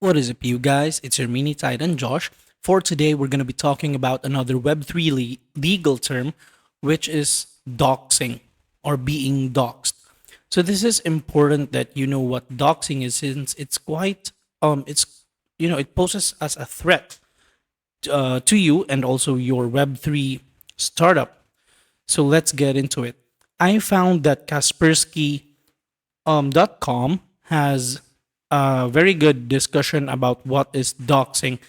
What is up, you guys? It's your mini titan Josh. For today, we're going to be talking about another Web3 legal term, which is doxing or being doxed. So this is important that you know what doxing is, since it's quite it's it poses as a threat to you and also your Web3 startup. So let's get into it. I found that Kaspersky.com has a very good discussion about what is doxing.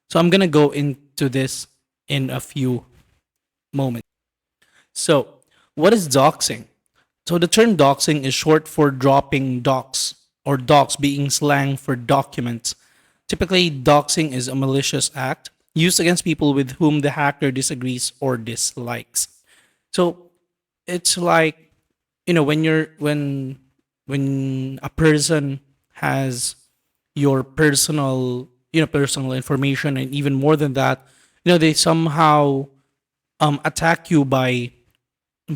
So I'm gonna go into this in a few moments. So, what is doxing? So the term doxing is short for dropping docs, or docs being slang for documents. Typically, doxing is a malicious act used against people with whom the hacker disagrees or dislikes. So it's like, when when a person has your personal information, and even more than that, they somehow attack you by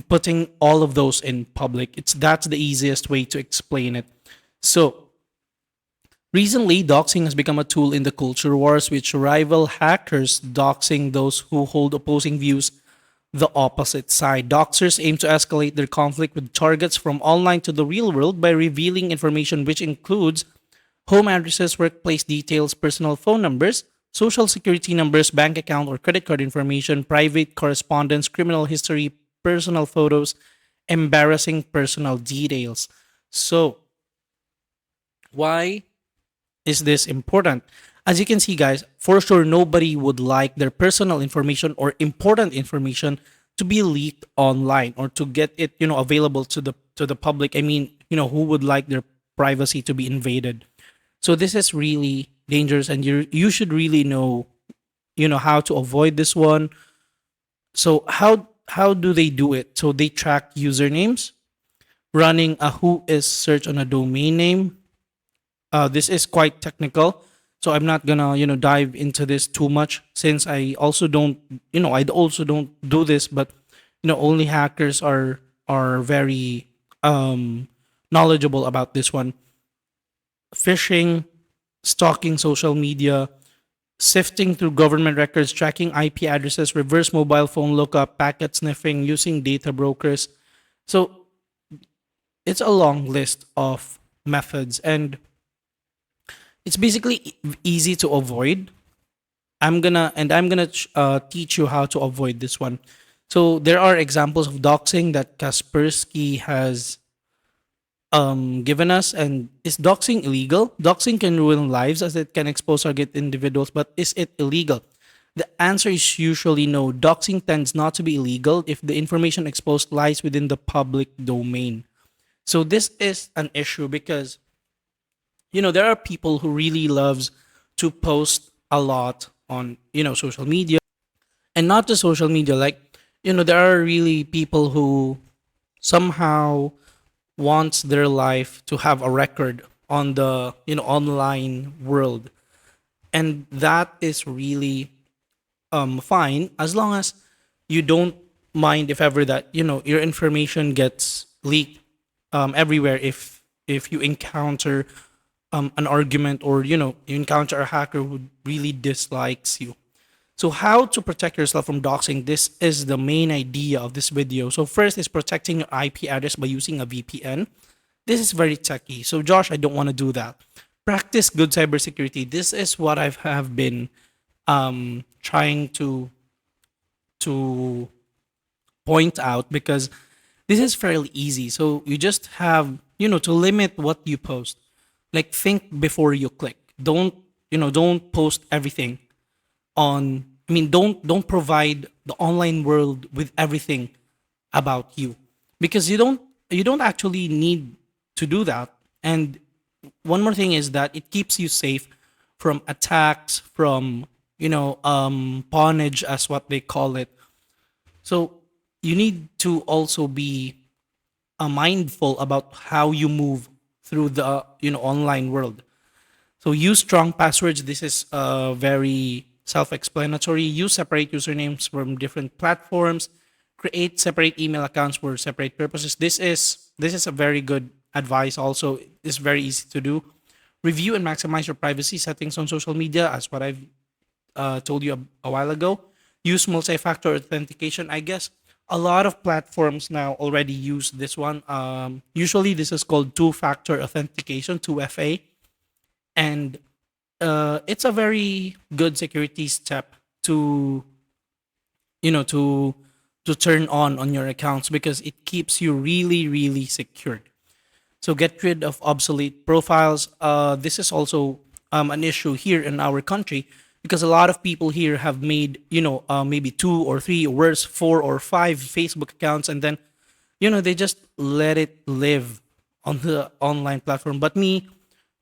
putting all of those in public. That's the easiest way to explain it. So recently, doxing has become a tool in the culture wars, which rival hackers doxing those who hold opposing views the opposite side. Doxers aim to escalate their conflict with targets from online to the real world by revealing information which includes home addresses, workplace details, personal phone numbers, social security numbers, bank account or credit card information, private correspondence, criminal history, personal photos, embarrassing personal details. So, why is this important? As you can see, guys, for sure, nobody would like their personal information or important information to be leaked online or to get it, available to the public. I mean, who would like their privacy to be invaded? So this is really dangerous, and you should really know, how to avoid this one. So how do they do it? So they track usernames, running a who is search on a domain name. This is quite technical, so I'm not gonna dive into this too much, since I also don't do this, but only hackers are very knowledgeable about this one. Phishing, stalking social media, sifting through government records, tracking IP addresses, reverse mobile phone lookup, packet sniffing, using data brokers. So it's a long list of methods, and it's basically easy to avoid. I'm gonna teach you how to avoid this one. So there are examples of doxing that Kaspersky has given us. And is doxing illegal? Doxing can ruin lives as it can expose target individuals, but is it illegal? The answer is usually no. Doxing tends not to be illegal if the information exposed lies within the public domain. So this is an issue because there are people who really loves to post a lot on social media, and not just social media, like there are really people who somehow wants their life to have a record on the online world, and that is really fine, as long as you don't mind if ever that your information gets leaked everywhere, if you encounter an argument, or you encounter a hacker who really dislikes you. So how to protect yourself from doxing? This is the main idea of this video. So first is protecting your IP address by using a VPN. This is very techy. So Josh, I don't want to do that. Practice good cybersecurity. This is what I have been trying to point out, because this is fairly easy. So you just have to limit what you post. Like, think before you click. Don't post everything on. I mean, don't provide the online world with everything about you, because you don't actually need to do that. And one more thing is that it keeps you safe from attacks, from pawnage, as what they call it. So you need to also be mindful about how you move through the online world. So use strong passwords. This is very self-explanatory. Use separate usernames from different platforms. Create separate email accounts for separate purposes. This is a very good advice. Also, it's very easy to do. Review and maximize your privacy settings on social media, as what I've told you a while ago. Use multi-factor authentication. I guess a lot of platforms now already use this one. Usually, this is called two-factor authentication, 2FA, and it's a very good security step to to turn on your accounts because it keeps you really really secured. So get rid of obsolete profiles. This is also an issue here in our country because a lot of people here have made, maybe two or three or worse, four or five Facebook accounts, and then, they just let it live on the online platform. But me,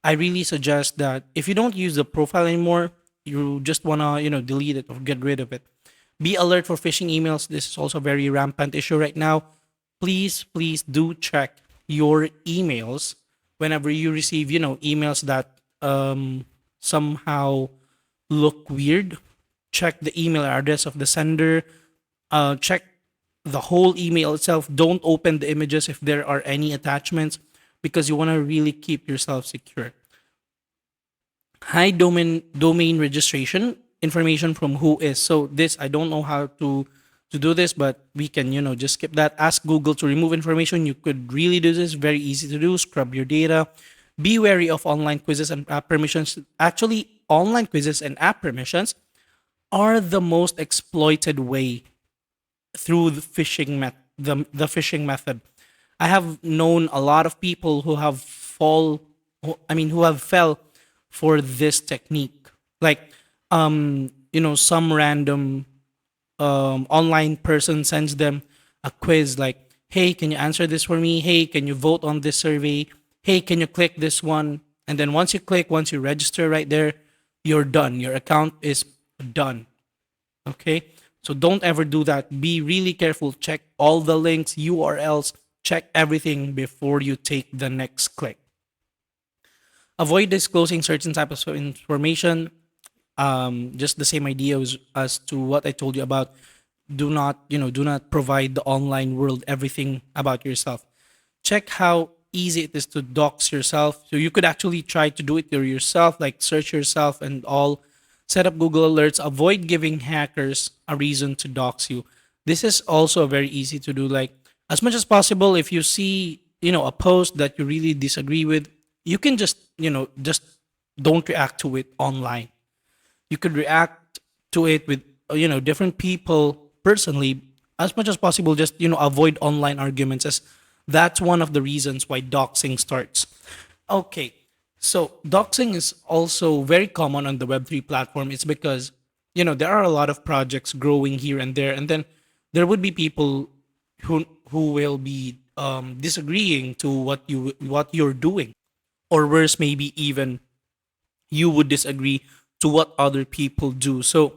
I really suggest that if you don't use the profile anymore, you just wanna, delete it or get rid of it. Be alert for phishing emails. This is also a very rampant issue right now. Please do check your emails whenever you receive, emails that somehow look weird. Check the email address of the sender. Check the whole email itself. Don't open the images if there are any attachments because you want to really keep yourself secure. Hide domain registration information from who is. So this I don't know how to do this, but we can just skip that. Ask Google to remove information. You could really do this. Very easy to do. Scrub your data. Be wary of online quizzes and app permissions. Actually, online quizzes and app permissions are the most exploited way through the phishing method. I have known a lot of people who have who have fell for this technique. Like, some random online person sends them a quiz like, hey, can you answer this for me? Hey, can you vote on this survey? Hey, can you click this one? And then once you register right there, you're done. Your account is done. Okay? So don't ever do that. Be really careful. Check all the links, URLs, check everything before you take the next click. Avoid disclosing certain types of information. Just the same idea as to what I told you about. Do not provide the online world everything about yourself. Check how easy it is to dox yourself. So you could actually try to do it yourself, like search yourself and all. Set up Google alerts. Avoid giving hackers a reason to dox you. This is also very easy to do. Like, as much as possible, if you see a post that you really disagree with, you can just don't react to it online. You could react to it with different people personally. As much as possible, just avoid online arguments, as that's one of the reasons why doxing starts. Okay, so doxing is also very common on the Web3 platform. It's because there are a lot of projects growing here and there, and then there would be people who will be disagreeing to what you're doing, or worse, maybe even you would disagree to what other people do. So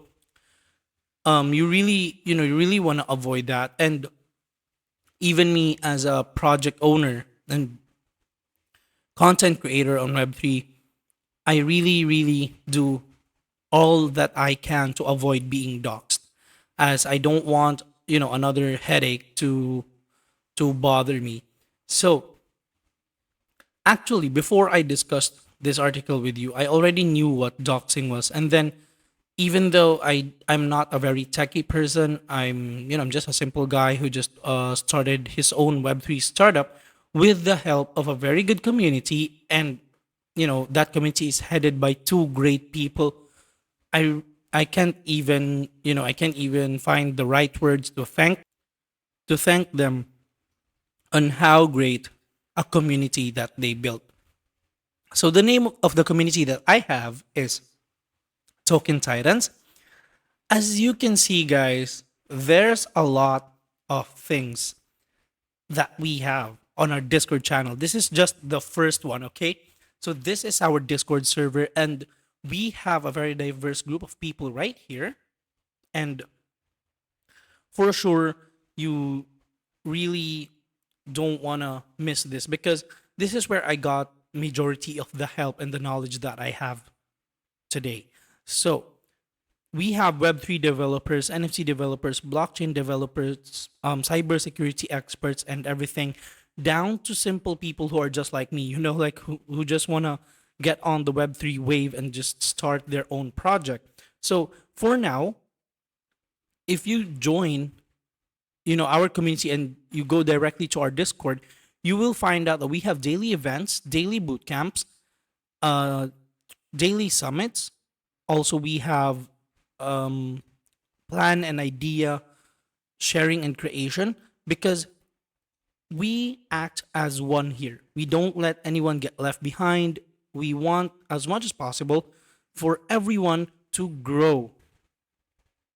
you really want to avoid that. And even me as a project owner and content creator on Web3, I really really do all that I can to avoid being doxxed, as I don't want another headache to bother me. So actually, before I discussed this article with you, I already knew what doxing was. And then, even though I'm not a very techie person, I'm just a simple guy who just started his own Web3 startup with the help of a very good community. And that community is headed by two great people. I can't even find the right words to thank them on how great a community that they built. So the name of the community that I have is Token Titans. As you can see, guys, there's a lot of things that we have on our Discord channel. This is just the first one, okay? So this is our Discord server, and we have a very diverse group of people right here. And for sure, you really don't want to miss this, because this is where I got majority of the help and the knowledge that I have today. So we have Web3 developers, NFT developers, blockchain developers, cybersecurity experts, and everything, down to simple people who are just like me, like who just want to get on the Web3 wave and just start their own project. So for now, if you join, our community and you go directly to our Discord, you will find out that we have daily events, daily boot camps, uh, daily summits. Also, we have um, plan and idea sharing and creation, because we act as one here. We don't let anyone get left behind. We want, as much as possible, for everyone to grow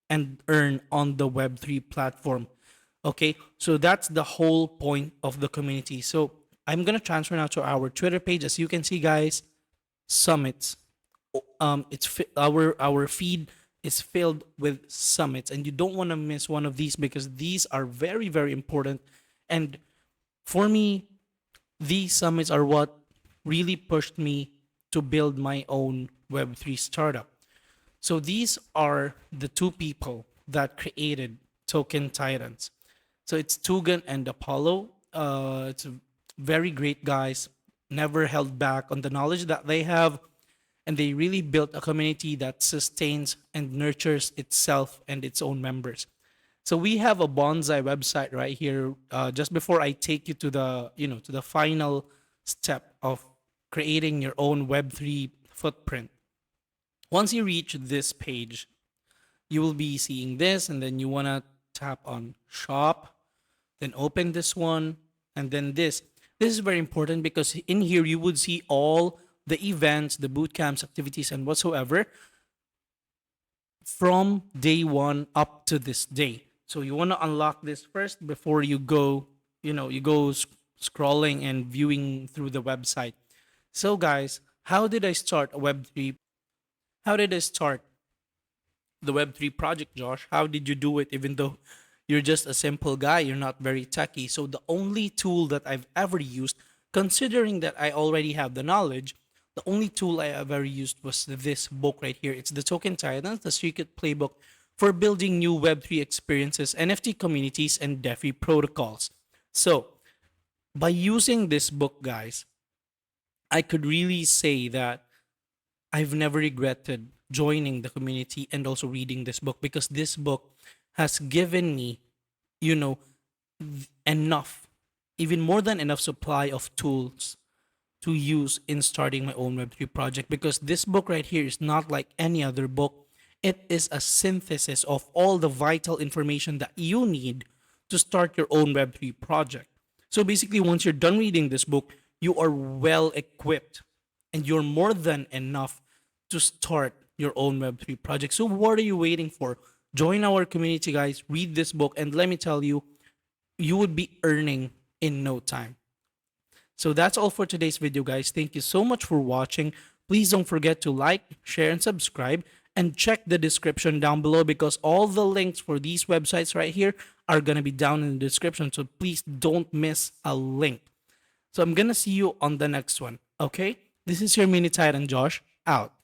and earn on the Web3 platform. Okay, so that's the whole point of the community. So I'm going to transfer now to our Twitter page. As you can see, guys, summits. Our feed is filled with summits, and you don't want to miss one of these, because these are very, very important. And for me, these summits are what really pushed me to build my own Web3 startup. So these are the two people that created Token Titans. So it's Tugan and Apollo. It's very great guys, never held back on the knowledge that they have, and they really built a community that sustains and nurtures itself and its own members. So we have a bonsai website right here. Just before I take you to the final step of creating your own Web3 footprint. Once you reach this page, you will be seeing this, and then you want to tap on shop, then open this one, and then this. This is very important, because in here you would see all the events, the boot camps, activities, and whatsoever from day one up to this day. So you want to unlock this first before you go, scrolling and viewing through the website. So guys, how did I start a Web3? How did I start the Web3 project, Josh? How did you do it, even though you're just a simple guy, you're not very techy? So the only tool that I've ever used, considering that I already have the knowledge, the only tool I ever used was this book right here. It's the Token Titans, the secret playbook for building new Web3 experiences, NFT communities, and DeFi protocols. So by using this book, guys, I could really say that I've never regretted joining the community and also reading this book, because this book has given me, you know, enough, even more than enough supply of tools to use in starting my own Web3 project. Because this book right here is not like any other book. It is a synthesis of all the vital information that you need to start your own Web3 project. So basically, once you're done reading this book, you are well equipped and you're more than enough to start your own Web3 project. So what are you waiting for? Join our community, guys. Read this book, and let me tell you, you would be earning in no time. So that's all for today's video, guys. Thank you so much for watching. Please don't forget to like, share, and subscribe. And check the description down below, because all the links for these websites right here are going to be down in the description. So please don't miss a link. So I'm going to see you on the next one. Okay? This is your Mini Titan Josh, out.